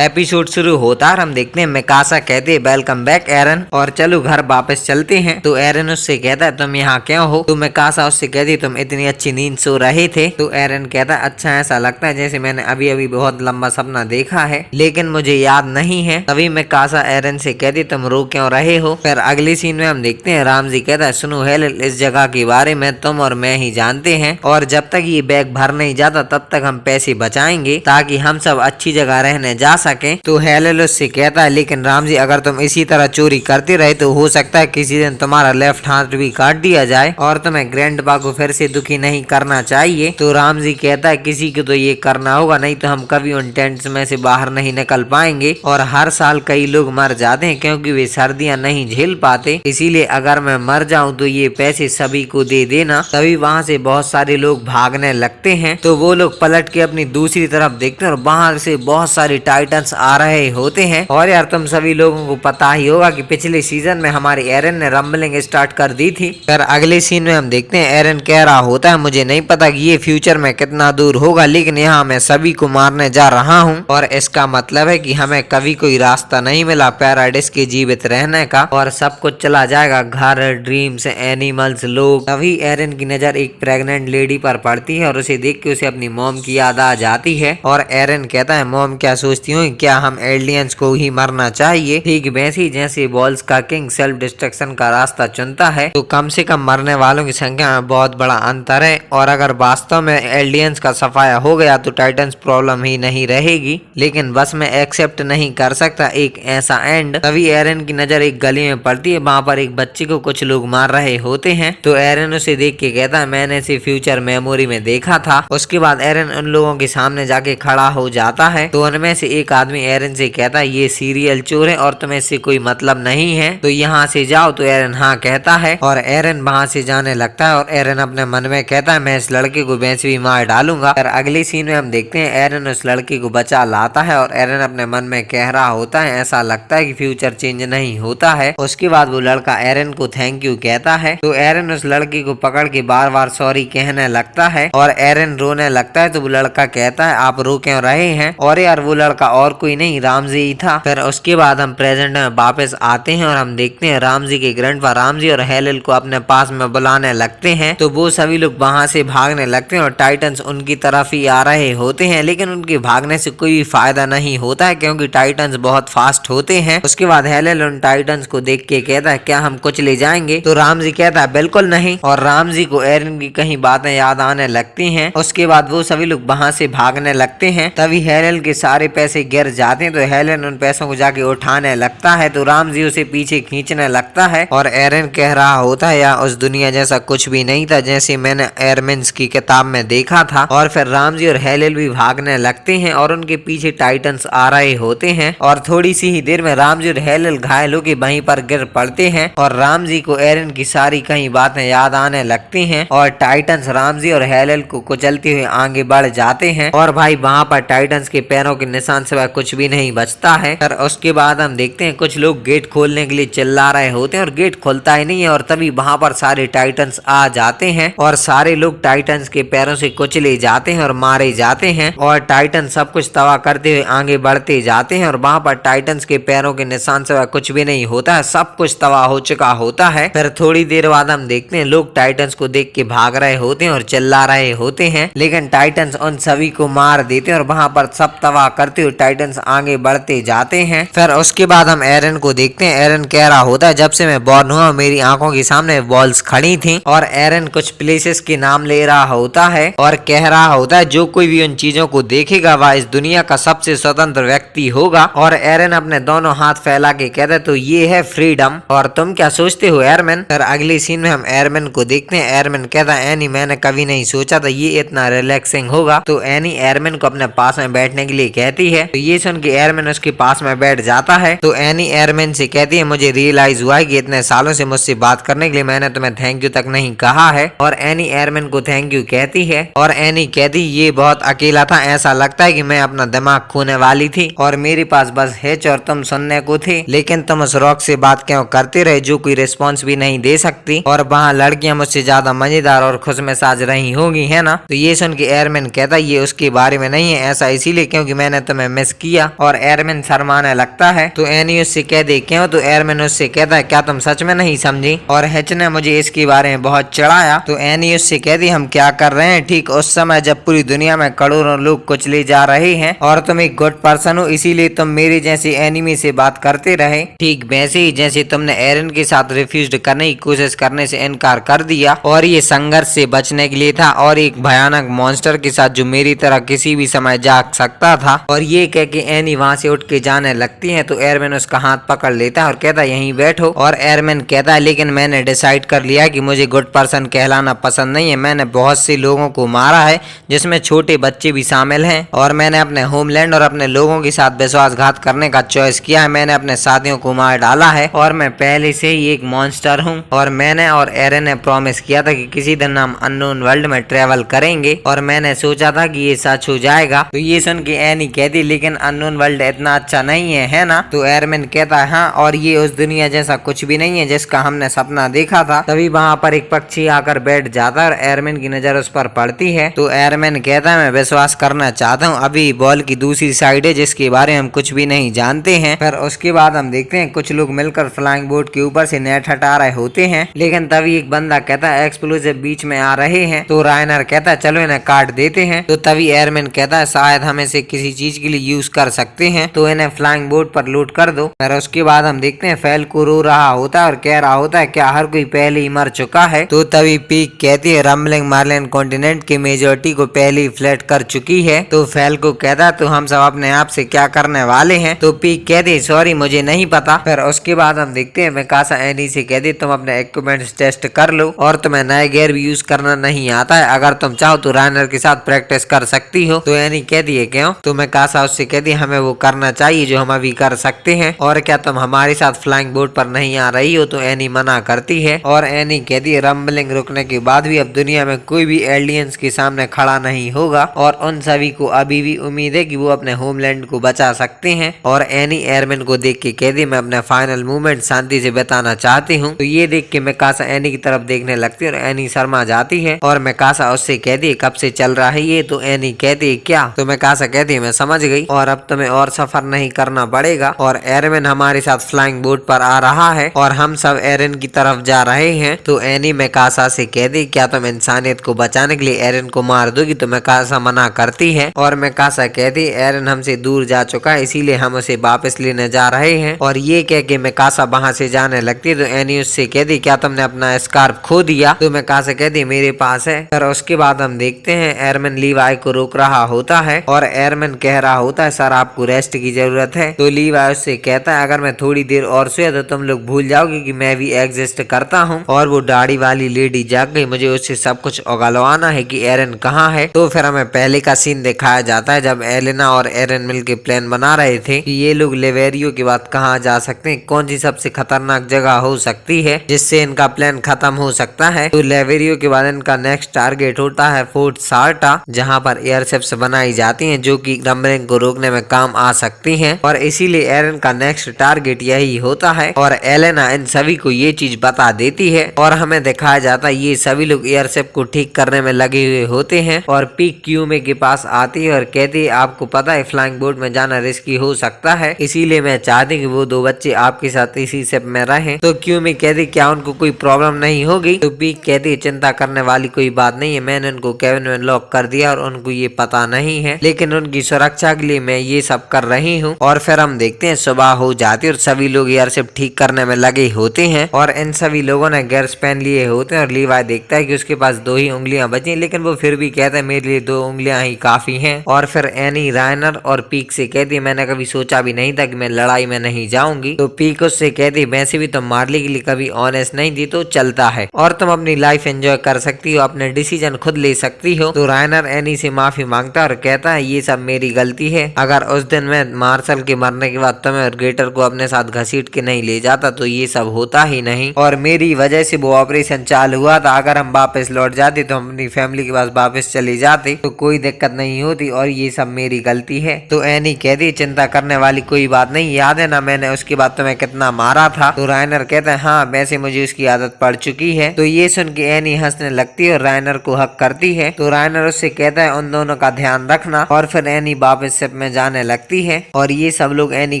Episode शुरू होता है और हम देखते हैं मिकासा कहती है वेलकम बैक एरन, और चलो घर वापस चलते हैं। तो एरन उससे कहता है तुम यहाँ क्यों हो। तो मिकासा उससे कहती है तुम इतनी अच्छी नींद सो रहे थे। तो एरन कहता है अच्छा ऐसा लगता है जैसे मैंने अभी अभी बहुत लंबा सपना देखा है, लेकिन मुझे याद नहीं है। तभी मिकासा एरन से कहती तुम रो क्यों रहे हो। फिर अगली सीन में हम देखते हैं रामजी कहता है सुनो हेलेल, इस जगह के बारे में तुम और मैं ही जानते हैं, और जब तक ये बैग भर नहीं जाता तब तक हम पैसे बचाएंगे ताकि हम सब अच्छी जगह रहने जा सके। तो हेलेल उससे कहता है लेकिन रामजी अगर तुम इसी तरह चोरी करते रहे तो हो सकता है किसी दिन तुम्हारा लेफ्ट हाथ भी काट दिया जाए, और तुम्हें ग्रैंडपा को फिर से दुखी नहीं करना चाहिए। तो रामजी कहता है किसी को तो ये करना होगा, नहीं तो हम कभी उन टेंट्स में से बाहर नहीं निकल पाएंगे, और हर साल कई लोग मर जाते हैं क्योंकि वे सर्दियां नहीं झेल पाते। इसीलिए अगर मैं मर जाऊं तो ये पैसे सभी को दे देना। तभी वहाँ से बहुत सारे लोग भागने लगते हैं। तो वो लोग पलट के अपनी दूसरी तरफ देखते हैं और बाहर से बहुत सारे टाइटन्स आ रहे होते हैं। और यार तुम सभी लोगों को पता ही होगा कि पिछले सीजन में हमारी एरन ने रंबलिंग स्टार्ट कर दी थी। फिर अगले सीन में हम देखते हैं एरन कह रहा होता है मुझे नहीं पता कि ये फ्यूचर में कितना दूर होगा, लेकिन यहाँ मैं सभी को मारने जा रहा हूँ, और इसका मतलब है कि हमें कभी कोई रास्ता नहीं मिला पैराडाइस के जीवित रहने का, और सब कुछ चला जाएगा घर, ड्रीम्स, एनिमल्स, लोग। तभी एरन की नजर एक प्रेग्नेंट लेडी पर पड़ती है और उसे देख के उसे अपनी मॉम की याद आ जाती है। और एरन कहता है मॉम क्या सोचती हूँ, क्या हम एलियंस को ही मरना चाहिए। ठीक वैसे ही जैसे बॉल्स का किंग सेल्फ डिस्ट्रक्शन का रास्ता चुनता है, तो कम से कम मरने वालों की संख्या में बहुत बड़ा अंतर है, और अगर वास्तव में एलियंस का सफाया हो गया तो टाइटन्स प्रॉब्लम ही नहीं रहेगी। लेकिन बस मैं एक्सेप्ट नहीं कर सकता एक ऐसा एंड। तभी एरन की नजर एक गली में पड़ती है, वहाँ पर एक बच्चे को कुछ लोग मार रहे होते हैं। तो एरन उसे देख के कहता है मैंने इसे फ्यूचर मेमोरी में देखा था। उसके बाद एरन उन लोगों के सामने जाके खड़ा हो जाता है। तो उनमें से एक आदमी एरन से कहता है ये सीरियल चोर है और तुम्हें इससे कोई मतलब नहीं है, तो यहाँ से जाओ। तो एरन हाँ कहता है और एरन वहाँ से जाने लगता है, और एरन अपने मन में कहता है मैं इस लड़के को वैसे भी मार डालूंगा। और अगली सीन में हम देखते हैं एरन उस लड़के को बचा लाता है, और एरन अपने मन में कह रहा होता है ऐसा लगता है कि फ्यूचर चेंज नहीं होता है। उसके बाद वो लड़का एरन को थैंक यू कहता है। तो एरन उस लड़के को पकड़ के बार बार सॉरी कहने लगता है, और एरन रोने लगता है। तो वो लड़का कहता है आप रो क्यों रहे हैं। और यार वो लड़का और कोई नहीं रामजी ही था। फिर उसके बाद हम प्रेजेंट में वापस आते हैं और हम देखते हैं रामजी के ग्रैंडपा रामजी और हेलेल को अपने पास में बुलाने लगते हैं। तो वो सभी लोग वहां से भागने लगते हैं और टाइटन्स उनकी तरफ ही आ रहे होते हैं, लेकिन उनके भागने से कोई भी फायदा नहीं होता है क्योंकि टाइटन्स बहुत फास्ट होते हैं। उसके बाद हेलेल उन टाइटन्स को देख के कहता है क्या हम कुछ ले जाएंगे। तो रामजी कहता है बिल्कुल नहीं, और रामजी को एरन की कहीं बातें याद आने लगती हैं। उसके बाद वो सभी लोग वहां से भागने लगते हैं। तभी हेलेल के सारे पैसे गिर जाते हैं। तो हेलेन उन पैसों को जाके उठाने लगता है, तो रामजी उसे पीछे खींचने लगता है, और एरन कह रहा होता है या उस दुनिया जैसा कुछ भी नहीं था जैसे मैंने एयरमेंस की किताब में देखा था। और फिर रामजी और हेलेल भी भागने लगते हैं और उनके पीछे टाइटन्स आ रहे होते हैं, और थोड़ी सी ही देर में रामजी और हेलेल घायल होकर वहीं पर गिर पड़ते हैं, और रामजी को एरन की सारी कई बातें याद आने लगती हैं, और टाइटन्स रामजी और हेलेल को कुचलते हुए आगे बढ़ जाते हैं। और भाई वहाँ पर टाइटन्स के पैरों के निशान सिवाय कुछ भी नहीं बचता है। फिर उसके बाद हम देखते हैं कुछ लोग गेट खोलने के लिए चिल्ला रहे होते हैं और गेट खुलता ही नहीं है, और तभी वहाँ पर सारे टाइटन्स आ जाते हैं और सारे लोग टाइटन्स के पैरों से कुचले जाते हैं और मारे जाते हैं, और टाइटन सब कुछ तबाह करते हुए आगे बढ़ते जाते हैं, और वहाँ पर टाइटन्स के पैरों के निशान सिवाय कुछ भी नहीं होता है, सब कुछ तबाह हो चुका होता है। फिर थोड़ी देर बाद हम देखते हैं लोग टाइटन्स को देख के भाग रहे होते हैं और चिल्ला रहे होते हैं, लेकिन टाइटन्स उन सभी को मार देते हैं और वहाँ पर सब तबाह करते हुए टाइटन्स आगे बढ़ते जाते हैं। फिर उसके बाद हम एरन को देखते हैं। एरन कह रहा होता है जब से मैं बॉर्न हुआ मेरी आंखों के सामने बॉल्स खड़ी थी, और एरन कुछ प्लेसेस के नाम ले रहा होता है और कह रहा होता है जो कोई भी उन चीजों को देखेगा वह इस दुनिया का सबसे स्वतंत्र व्यक्ति होगा। और एरन अपने दोनों हाथ फैला के कहता है तो ये है फ्रीडम, और तुम क्या सोचते हो एयरमैन। फिर अगली सीन में हम एयरमैन को देखते हैं। एयरमैन कहता है एनी मैंने कभी नहीं सोचा था ये इतना रिलैक्सिंग होगा। तो एनी एयरमैन को अपने पास में बैठने के लिए कहती है। तो ये सुन के एयरमैन उसके पास में बैठ जाता है। तो एनी एयरमैन से कहती है मुझे रियलाइज हुआ है कि इतने सालों से मुझसे बात करने के लिए मैंने तुम्हें थैंक यू तक नहीं कहा है, और एनी एयरमैन को थैंक यू कहती है। और एनी कहती ये बहुत अकेला था, ऐसा लगता है कि मैं अपना दिमाग खोने वाली थी और मेरे पास बस हिच और तुम सुनने को थे, लेकिन तुम उस रॉक से बात क्यों करते रहे जो कोई रिस्पॉन्स भी नहीं दे सकती, और वहाँ लड़कियां मुझसे ज्यादा मजेदार और खुशमिजाज रही होंगी है ना। तो ये सुन के एयरमैन कहता ये उसके बारे में नहीं है, ऐसा इसीलिए क्योंकि मैंने तुम्हें मिस प्रॉमिस किया और एरमिन शर्माने लगता है। तो एनी उससे कह दे क्यों, तो एरमिन उससे कहता है क्या तुम सच में नहीं समझी, और हिच ने मुझे इसके बारे में बहुत चिढ़ाया। तो एनी उससे कह दी हम क्या कर रहे हैं ठीक उस समय जब पूरी दुनिया में करोड़ों लोग कुचले जा रहे हैं और तुम एक गुड पर्सन हो, इसीलिए तुम मेरी जैसी एनिमी से बात करते रहे, ठीक वैसे ही जैसे तुमने एरन के साथ रिफ्यूज करने की कोशिश करने से इनकार कर दिया और ये संघर्ष से बचने के लिए था और एक भयानक मॉन्स्टर के साथ जो मेरी तरह किसी भी समय जाग सकता था। और ये कह के एनी वहाँ से उठ के जाने लगती है। तो एयरमैन उसका हाथ पकड़ लेता है और कहता है यहीं बैठो, और एयरमैन कहता है लेकिन मैंने डिसाइड कर लिया कि मुझे गुड पर्सन कहलाना पसंद नहीं है। मैंने बहुत से लोगों को मारा है जिसमें छोटे बच्चे भी शामिल हैं, और मैंने अपने होमलैंड और अपने लोगों के साथ विश्वासघात करने का चॉइस किया है। मैंने अपने साथियों को मार डाला है और मैं पहले से ही एक मॉन्स्टर हूँ। और मैंने और एरन ने प्रॉमिस किया था कि किसी दिन हम अननोन वर्ल्ड में ट्रेवल करेंगे, और मैंने सोचा था कि ये सच हो जाएगा। तो ये सुन के एनी कहती लेकिन अननोन वर्ल्ड इतना अच्छा नहीं है ना। तो एयरमैन कहता है हाँ, और ये उस दुनिया जैसा कुछ भी नहीं है जिसका हमने सपना देखा था। तभी वहाँ पर एक पक्षी आकर बैठ जाता है और एयरमैन की नजर उस पर पड़ती है। तो एयरमैन कहता है मैं विश्वास करना चाहता हूँ, अभी बॉल की दूसरी साइड है जिसके बारे में हम कुछ भी नहीं जानते हैं। फिर उसके बाद हम देखते हैं कुछ लोग मिलकर फ्लाइंग बोट के ऊपर से नेट हटा रहे होते हैं, लेकिन तभी एक बंदा कहता है एक्सप्लोजिव बीच में आ रहे हैं। तो रायनर कहता है चलो इन्हें काट देते हैं। तो तभी एयरमैन कहता है शायद हम इसे किसी चीज के लिए यूज कर सकते हैं, तो इन्हें फ्लाइंग बोट पर लोड कर दो। फिर उसके बाद हम देखते हैं फैल को रो रहा होता है और कह रहा होता है क्या हर कोई पहले ही मर चुका है। तो तभी पीक कहती है रम्बलिंग मार्लिन कॉन्टिनेंट की मेजोरिटी को पहले ही फ्लैट कर चुकी है। तो फैल को कहता है तो हम सब अपने आप से क्या करने वाले हैं। तो पीक कहती है सॉरी मुझे नहीं पता। फिर उसके बाद हम देखते हैं मिकासा एनी से कहती तुम अपने इक्विपमेंट्स टेस्ट कर लो और तुम्हें नए गियर भी यूज करना नहीं आता है, अगर तुम चाहो तो रायनर के साथ प्रैक्टिस कर सकती हो। तो एनी कहती है क्यों। तो मिकासा उससे कहती है हमें वो करना चाहिए जो हम अभी कर सकते हैं, और क्या तुम हमारे साथ फ्लाइंग बोट पर नहीं आ रही हो। तो एनी मना करती है और एनी कहती है रम्बलिंग रुकने के बाद भी अब दुनिया में कोई भी एलियंस के सामने खड़ा नहीं होगा, और उन सभी को अभी भी उम्मीद है कि वो अपने होमलैंड को बचा सकते हैं। और एनी एयरमैन को देख के कहती मैं अपना फाइनल मूवमेंट शांति से बिताना चाहती हूँ। तो ये देख के मिकासा एनी की तरफ देखने लगती है और एनी शर्मा जाती है, और मिकासा उससे कहती है कब से चल रहा है ये। तो एनी कहती है क्या। तो मिकासा कहती है मैं समझ गई और अब तुम्हें और सफर नहीं करना पड़ेगा, और एयरमैन हमारे साथ फ्लाइंग बोट पर आ रहा है और हम सब एरन की तरफ जा रहे हैं। तो एनी मिकासा से कहती क्या तुम इंसानियत को बचाने के लिए एरन को मार दोगी। तो मिकासा मना करती है और मिकासा कहती एरन हमसे दूर जा चुका है इसीलिए हम उसे वापस लेने जा रहे हैं, और ये कह के मिकासा वहां से जाने लगती है। तो एनी उससे कहती क्या तुमने अपना स्कार्फ खो दिया। तो मिकासा कहती मेरे पास है। फिर उसके बाद हम देखते हैं एयरमैन लीवाई को रोक रहा होता है और एयरमैन कह रहा होता है सर आपको रेस्ट की जरूरत है। तो लीवाई उससे कहता है अगर मैं थोड़ी देर और सोया तो तुम लोग भूल जाओगे कि मैं भी एग्जिस्ट करता हूँ। और वो दाढ़ी वाली लेडी जाग गई, मुझे उससे सब कुछ उगलवाना है कि एरन कहाँ है। तो फिर हमें पहले का सीन दिखाया जाता है जब एलेना और एरन मिलकर प्लान बना रहे थे कि ये लोग लेवेरियो के बाद कहाँ जा सकते हैं, कौन सी सबसे खतरनाक जगह हो सकती है जिससे इनका प्लान खत्म हो सकता है। तो लेवेरियो के बाद इनका नेक्स्ट टारगेट होता है फोर्ट सार्टा, जहाँ पर एयरशिप्स बनाई जाती हैं जो कि रम्बलिंग को रोकने में काम आ सकती हैं, और इसीलिए एरन का नेक्स्ट टारगेट यही होता है। और एलेना इन सभी को ये चीज बता देती है और हमें दिखाया जाता है ये सभी लोग एयरशिप को ठीक करने में लगे हुए होते हैं। और पीक क्यूमे के पास आती है और कहती है आपको पता है फ्लाइंग बोट में जाना रिस्की हो सकता है, इसीलिए मैं चाहती कि वो दो बच्चे आपके साथ इसी शिप में रहें। तो क्यूमे कहती क्या उनको कोई प्रॉब्लम नहीं होगी। तो पीक कहती चिंता करने वाली कोई बात नहीं है, मैंने उनको केबिन में लॉक कर दिया और उनको ये पता नहीं है, लेकिन उनकी सुरक्षा के लिए मैं ये सब कर रही हूँ। और फिर हम देखते हैं सुबह हो जाती है और सभी लोग एयरशिप ठीक करने में लगे होते हैं, और इन सभी लोगों ने गियर्स पहन लिए होते हैं। और लीवाई देखता है कि उसके पास 2 ही उंगलियां बची, लेकिन वो फिर भी कहता है मेरे लिए 2 उंगलियां ही काफी हैं। और फिर एनी रायनर और पीक से कहती है मैंने कभी सोचा भी नहीं था कि मैं लड़ाई में नहीं जाऊंगी। तो पीक उससे कहती वैसे भी तुम मार्ली के लिए कभी ऑनेस्ट नहीं थी तो चलता है, और तुम अपनी लाइफ एंजॉय कर सकती हो, अपने डिसीजन खुद ले सकती हो। तो रायनर एनी से माफी मांगता है और कहता है ये सब मेरी गलती है, अगर उस दिन मैं मार्शल के मरने के बाद तुम्हें और ग्रेटर को अपने साथ घसीट के नहीं ले जाता तो ये सब होता ही नहीं, और मेरी वजह से वो ऑपरेशन चालू हुआ था। अगर हम वापस लौट जाते तो हम अपनी फैमिली के पास वापस चले जाते तो कोई दिक्कत नहीं होती, और ये सब मेरी गलती है। तो एनी कहती चिंता करने वाली कोई बात नहीं, याद है ना मैंने उसके बाद तुम्हें कितना मारा था। तो रायनर कहता है हाँ वैसे मुझे उसकी आदत पड़ चुकी है। तो ये सुन के एनी हंसने लगती है और रायनर को हक करती है। तो रायनर उससे कहता है उन दोनों का ध्यान रखना, और फिर एनी वापस शिप व्हाट्सएप में जाने लगती है और ये सब लोग एनी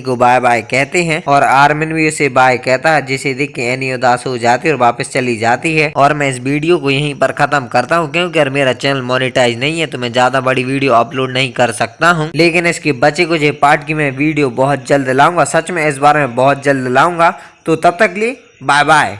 को बाय बाय कहते हैं और आर्मिन भी उसे बाय कहता है, जिसे देख के एनी उदास हो जाती है और वापस चली जाती है। और मैं इस वीडियो को यहीं पर खत्म करता हूँ, क्योंकि यार मेरा चैनल मोनेटाइज नहीं है तो मैं ज्यादा बड़ी वीडियो अपलोड नहीं कर सकता हूँ। लेकिन इसके बचे कुछ पार्ट की मैं वीडियो बहुत जल्द लाऊंगा, सच में इस बार में बहुत जल्द लाऊंगा। तो तब तक लिए बाय बाय।